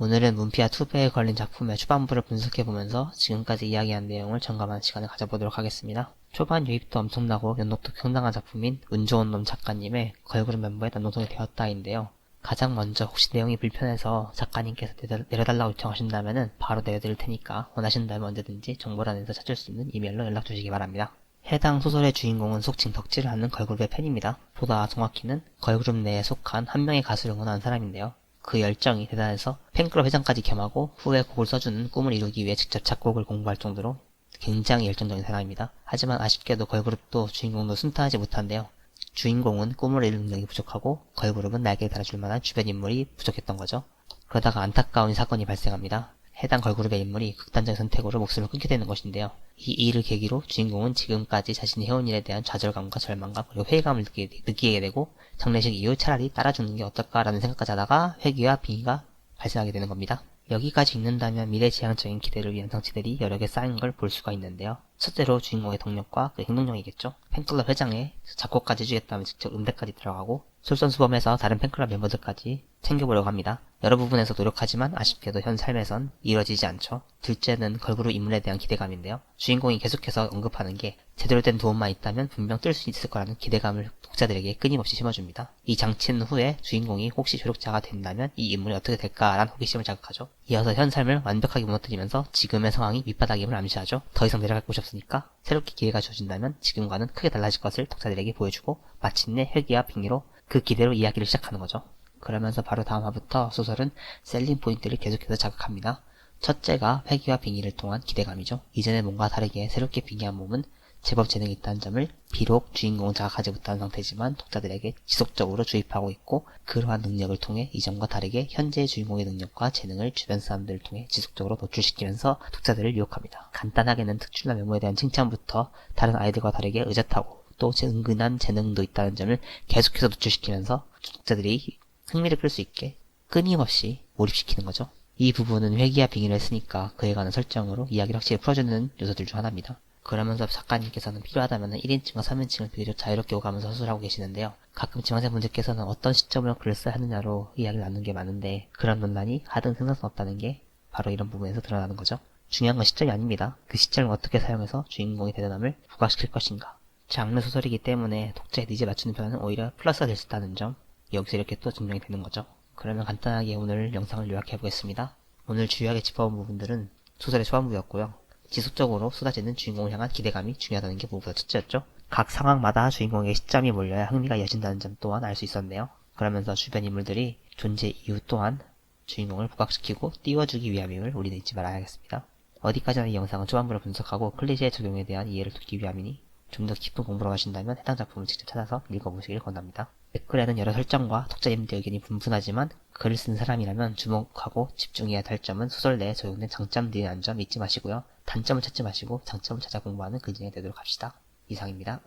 오늘은 문피아 투배에 걸린 작품의 초반부를 분석해보면서 지금까지 이야기한 내용을 점검하는 시간을 가져보도록 하겠습니다. 초반 유입도 엄청나고 연독도 상당한 작품인 운 좋은 놈 작가님의 걸그룹 멤버에 난동성이 되었다인데요. 가장 먼저 혹시 내용이 불편해서 작가님께서 내려달라고 요청하신다면 바로 내려드릴 테니까 원하신다면 언제든지 정보란에서 찾을 수 있는 이메일로 연락주시기 바랍니다. 해당 소설의 주인공은 속칭 덕질을 하는 걸그룹의 팬입니다. 보다 정확히는 걸그룹 내에 속한 한 명의 가수를 응원하는 사람인데요. 그 열정이 대단해서 팬클럽 회장까지 겸하고 후에 곡을 써주는 꿈을 이루기 위해 직접 작곡을 공부할 정도로 굉장히 열정적인 사람입니다. 하지만 아쉽게도 걸그룹도 주인공도 순탄하지 못한데요. 주인공은 꿈을 이룰 능력이 부족하고 걸그룹은 날개를 달아줄 만한 주변 인물이 부족했던 거죠. 그러다가 안타까운 사건이 발생합니다. 해당 걸그룹의 인물이 극단적인 선택으로 목숨을 끊게 되는 것인데요. 이 일을 계기로 주인공은 지금까지 자신이 해온 일에 대한 좌절감과 절망감 그리고 회의감을 느끼게 되고 장례식 이후 차라리 따라주는 게 어떨까라는 생각까지 하다가 회귀와 빙의가 발생하게 되는 겁니다. 여기까지 읽는다면 미래지향적인 기대를 위한 장치들이 여러 개 쌓인 걸 볼 수가 있는데요. 첫째로 주인공의 동력과 그 행동력이겠죠. 팬클럽 회장에 작곡까지 해주겠다면 직접 음대까지 들어가고 솔선수범해서 다른 팬클럽 멤버들까지 챙겨보려고 합니다. 여러 부분에서 노력하지만 아쉽게도 현 삶에선 이루어지지 않죠. 둘째는 걸그룹 인물에 대한 기대감인데요. 주인공이 계속해서 언급하는 게 제대로 된 도움만 있다면 분명 뜰 수 있을 거라는 기대감을 독자들에게 끊임없이 심어줍니다. 이 장치는 후에 주인공이 혹시 조력자가 된다면 이 인물이 어떻게 될까라는 호기심을 자극하죠. 이어서 현 삶을 완벽하게 무너뜨리면서 지금의 상황이 밑바닥임을 암시하죠. 더 이상 내려갈 곳이 없으니까 새롭게 기회가 주어진다면 지금과는 크게 달라질 것을 독자들에게 보여주고 마침내 회귀와 빙의로 그 기대로 이야기를 시작하는 거죠. 그러면서 바로 다음 화부터 소설은 셀링 포인트를 계속해서 자극합니다. 첫째가 회귀와 빙의를 통한 기대감이죠. 이전에 뭔가 다르게 새롭게 빙의한 몸은 제법 재능이 있다는 점을 비록 주인공은 자각하지 못하는 상태지만 독자들에게 지속적으로 주입하고 있고 그러한 능력을 통해 이전과 다르게 현재의 주인공의 능력과 재능을 주변 사람들을 통해 지속적으로 노출시키면서 독자들을 유혹합니다. 간단하게는 특출난 외모에 대한 칭찬부터 다른 아이들과 다르게 의젓하고 또 은근한 재능도 있다는 점을 계속해서 노출시키면서 독자들이 흥미를 끌 수 있게 끊임없이 몰입시키는 거죠. 이 부분은 회귀와 빙의를 했으니까 그에 관한 설정으로 이야기를 확실히 풀어주는 요소들 중 하나입니다. 그러면서 작가님께서는 필요하다면 1인칭과 3인칭을 비교적 자유롭게 오가면서 서술하고 계시는데요. 가끔 지망생분들께서는 어떤 시점으로 글을 써야 하느냐로 이야기를 나누는 게 많은데 그런 논란이 하등 생산성 없다는 게 바로 이런 부분에서 드러나는 거죠. 중요한 건 시점이 아닙니다. 그 시점을 어떻게 사용해서 주인공의 대단함을 부각시킬 것인가. 장르 소설이기 때문에 독자의 니즈에 맞추는 변화는 오히려 플러스가 될 수 있다는 점 여기서 이렇게 또 증명이 되는 거죠. 그러면 간단하게 오늘 영상을 요약해 보겠습니다. 오늘 주요하게 짚어본 부분들은 소설의 초반부였고요. 지속적으로 쏟아지는 주인공을 향한 기대감이 중요하다는 게 무엇보다 첫째였죠. 각 상황마다 주인공에게 시점이 몰려야 흥미가 이어진다는 점 또한 알 수 있었네요. 그러면서 주변 인물들이 존재 이유 또한 주인공을 부각시키고 띄워주기 위함임을 우리는 잊지 말아야겠습니다. 어디까지나 이 영상은 초반부를 분석하고 클리셰 적용에 대한 이해를 돕기 위함이니 좀 더 깊은 공부를 하신다면 해당 작품을 직접 찾아서 읽어보시길 권합니다. 댓글에는 여러 설정과 독자님들 의견이 분분하지만 글을 쓴 사람이라면 주목하고 집중해야 할 점은 소설 내에 적용된 장점들이라는 점 잊지 마시고요. 단점을 찾지 마시고 장점을 찾아 공부하는 글쟁이 되도록 합시다. 이상입니다.